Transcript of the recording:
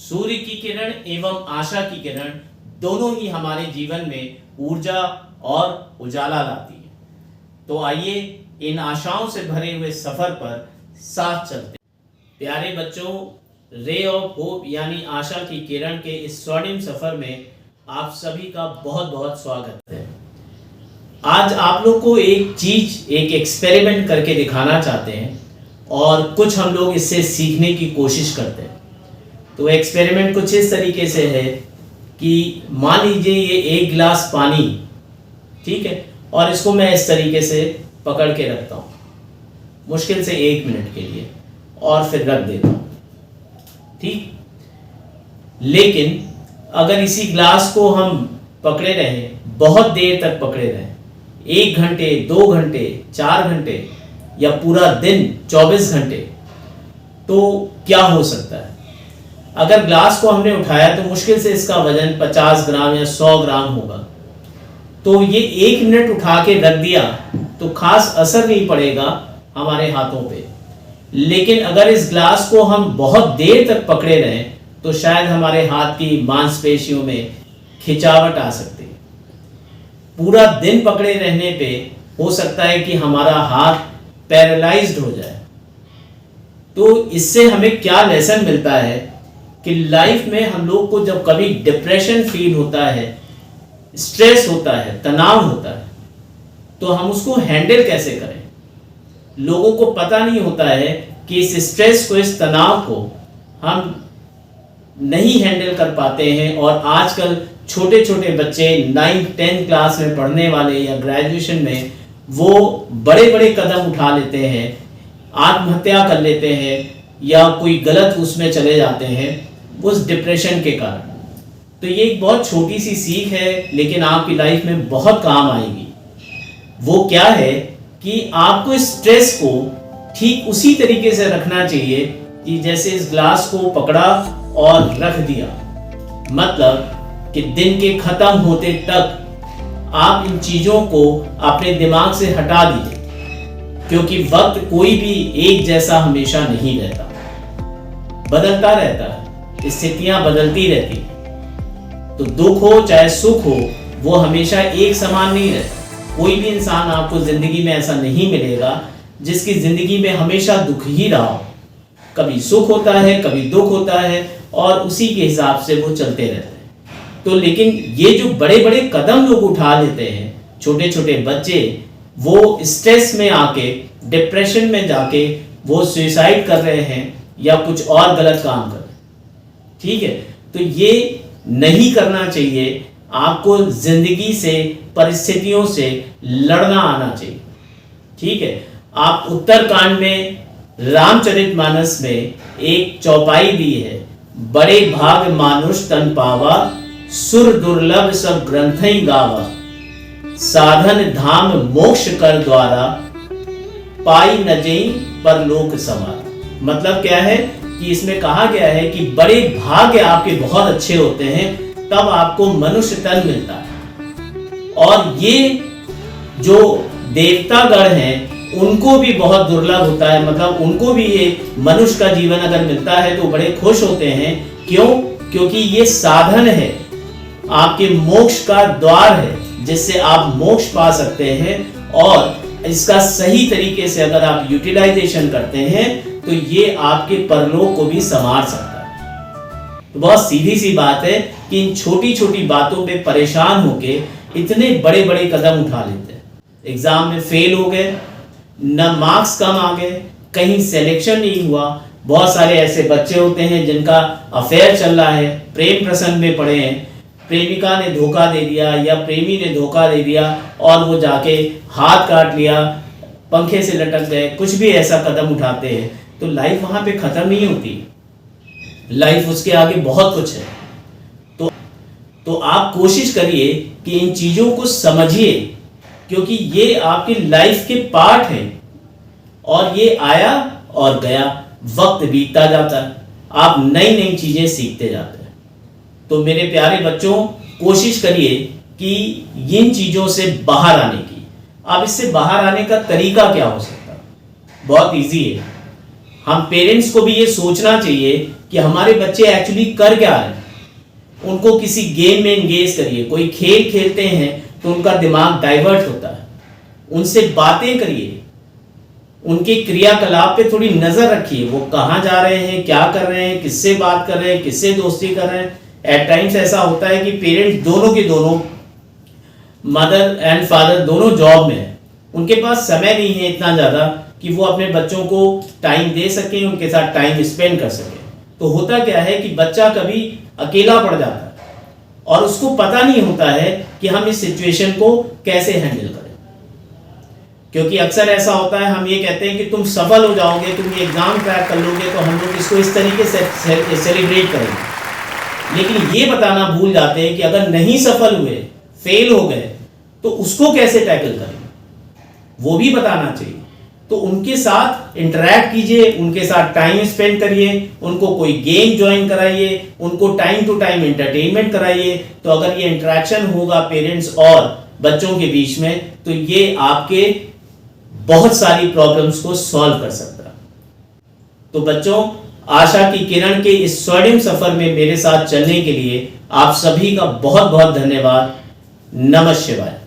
सूर्य की किरण एवं आशा की किरण दोनों ही हमारे जीवन में ऊर्जा और उजाला लाती है। तो आइए इन आशाओं से भरे हुए सफर पर साथ चलते हैं। प्यारे बच्चों, रे ऑफ होप यानी आशा की किरण के इस स्वर्णिम सफर में आप सभी का बहुत बहुत स्वागत है। आज आप लोग को एक एक्सपेरिमेंट करके दिखाना चाहते हैं और कुछ हम लोग इससे सीखने की कोशिश करते हैं। तो एक्सपेरिमेंट कुछ इस तरीके से है कि मान लीजिए ये एक गिलास पानी, ठीक है, और इसको मैं इस तरीके से पकड़ के रखता हूँ मुश्किल से 1 मिनट के लिए और फिर रख देता हूँ, ठीक। लेकिन अगर इसी ग्लास को हम पकड़े रहें, बहुत देर तक पकड़े रहें, 1 घंटे, 2 घंटे, 4 घंटे या पूरा दिन 24 घंटे, तो क्या हो सकता है? अगर ग्लास को हमने उठाया तो मुश्किल से इसका वजन 50 ग्राम या 100 ग्राम होगा। तो ये 1 मिनट उठा के रख दिया तो खास असर नहीं पड़ेगा हमारे हाथों पे। लेकिन अगर इस ग्लास को हम बहुत देर तक पकड़े रहें तो शायद हमारे हाथ की मांसपेशियों में खिंचावट आ सकती है। पूरा दिन पकड़े रहने पे हो सकता है कि हमारा हाथ पैरालाइज्ड हो जाए। तो इससे हमें क्या लेसन मिलता है कि लाइफ में हम लोग को जब कभी डिप्रेशन फील होता है, स्ट्रेस होता है, तनाव होता है, तो हम उसको हैंडल कैसे करें। लोगों को पता नहीं होता है कि इस स्ट्रेस को, इस तनाव को हम नहीं हैंडल कर पाते हैं। और आजकल छोटे छोटे बच्चे 9th 10th क्लास में पढ़ने वाले या ग्रेजुएशन में वो बड़े बड़े कदम उठा लेते हैं, आत्महत्या कर लेते हैं या कोई गलत उसमें चले जाते हैं उस डिप्रेशन के कारण। तो ये एक बहुत छोटी सी सीख है लेकिन आपकी लाइफ में बहुत काम आएगी। वो क्या है कि आपको स्ट्रेस को ठीक उसी तरीके से रखना चाहिए कि जैसे इस ग्लास को पकड़ा और रख दिया, मतलब कि दिन के खत्म होते तक आप इन चीजों को अपने दिमाग से हटा दीजिए, क्योंकि वक्त कोई भी एक जैसा हमेशा नहीं रहता, बदलता रहता है, स्थितियां बदलती रहती हैं। तो दुख हो चाहे सुख हो, वो हमेशा एक समान नहीं रहता। कोई भी इंसान आपको जिंदगी में ऐसा नहीं मिलेगा जिसकी जिंदगी में हमेशा दुख ही रहा हो। कभी सुख होता है, कभी दुख होता है और उसी के हिसाब से वो चलते रहते हैं। तो लेकिन ये जो बड़े बड़े कदम लोग उठा लेते हैं, छोटे छोटे बच्चे, वो स्ट्रेस में आके, डिप्रेशन में जाके वो सुसाइड कर रहे हैं या कुछ और गलत काम कर रहे हैं, ठीक है। तो ये नहीं करना चाहिए। आपको जिंदगी से, परिस्थितियों से लड़ना आना चाहिए, ठीक है। आप उत्तरकांड में, रामचरितमानस में एक चौपाई दी है, बड़े भाग मानुष तन पावा, सुर दुर्लभ सब ग्रंथई गावा, साधन धाम मोक्ष कर द्वारा, पाई न जई परलोक समार। मतलब क्या है कि इसमें कहा गया है कि बड़े भाग्य आपके बहुत अच्छे होते हैं तब आपको मनुष्य तन मिलता है। और ये जो देवतागण हैं उनको भी बहुत दुर्लभ होता है, मतलब उनको भी ये मनुष्य का जीवन अगर मिलता है तो बड़े खुश होते हैं। क्यों? क्योंकि ये साधन है, आपके मोक्ष का द्वार है जिससे आप मोक्ष पा सकते हैं। और इसका सही तरीके से अगर आप यूटिलाइजेशन करते हैं तो ये आपके परलोक को भी संवार सकता है। तो बहुत सीधी सी बात है कि इन छोटी छोटी बातों पे परेशान होके इतने बड़े बड़े कदम उठा लेते हैं। एग्जाम में फेल हो गए, न मार्क्स कम आ गए, कहीं सिलेक्शन नहीं हुआ। बहुत सारे ऐसे बच्चे होते हैं जिनका अफेयर चल रहा है, प्रेम प्रसंग में पड़े हैं, प्रेमिका ने धोखा दे दिया या प्रेमी ने धोखा दे दिया और वो जाके हाथ काट लिया, पंखे से लटक गए, कुछ भी ऐसा कदम उठाते हैं। तो लाइफ वहां पे खत्म नहीं होती, लाइफ उसके आगे बहुत कुछ है। तो आप कोशिश करिए कि इन चीजों को समझिए, क्योंकि ये आपकी लाइफ के पार्ट हैं और ये आया और गया, वक्त बीतता जाता है, आप नई नई चीजें सीखते जाते हैं। तो मेरे प्यारे बच्चों, कोशिश करिए कि इन चीजों से बाहर आने की। अब इससे बाहर आने का तरीका क्या हो सकता है? बहुत इजी है। हम पेरेंट्स को भी ये सोचना चाहिए कि हमारे बच्चे एक्चुअली कर क्या रहे हैं। उनको किसी गेम में एंगेज करिए, कोई खेल खेलते हैं तो उनका दिमाग डाइवर्ट होता है। उनसे बातें करिए, उनके क्रियाकलाप पे थोड़ी नजर रखिए, वो कहाँ जा रहे हैं, क्या कर रहे हैं, किससे बात कर रहे हैं, किससे दोस्ती कर रहे हैं। एट टाइम्स ऐसा होता है कि पेरेंट्स दोनों के दोनों, मदर एंड फादर दोनों जॉब में है, उनके पास समय नहीं है इतना ज़्यादा कि वो अपने बच्चों को टाइम दे सकें, उनके साथ टाइम स्पेंड कर सकें। तो होता क्या है कि बच्चा कभी अकेला पड़ जाता है और उसको पता नहीं होता है कि हम इस सिचुएशन को कैसे हैंडल करें। क्योंकि अक्सर ऐसा होता है, हम ये कहते हैं कि तुम सफल हो जाओगे, तुम ये एग्जाम क्रैक कर लोगे, तो हम लोग इसको इस तरीके से सेलिब्रेट करेंगे। लेकिन ये बताना भूल जाते हैं कि अगर नहीं सफल हुए, फेल हो गए, तो उसको कैसे टैकल करेंगे, वो भी बताना चाहिए। तो उनके साथ इंटरैक्ट कीजिए, उनके साथ टाइम स्पेंड करिए, उनको कोई गेम ज्वाइन कराइए, उनको टाइम टू टाइम एंटरटेनमेंट कराइए। तो अगर ये इंटरेक्शन होगा पेरेंट्स और बच्चों के बीच में, तो ये आपके बहुत सारी प्रॉब्लम्स को सॉल्व कर सकता है। तो बच्चों, आशा की किरण के इस स्वर्णिम सफर में मेरे साथ चलने के लिए आप सभी का बहुत बहुत धन्यवाद। नमः शिवाय।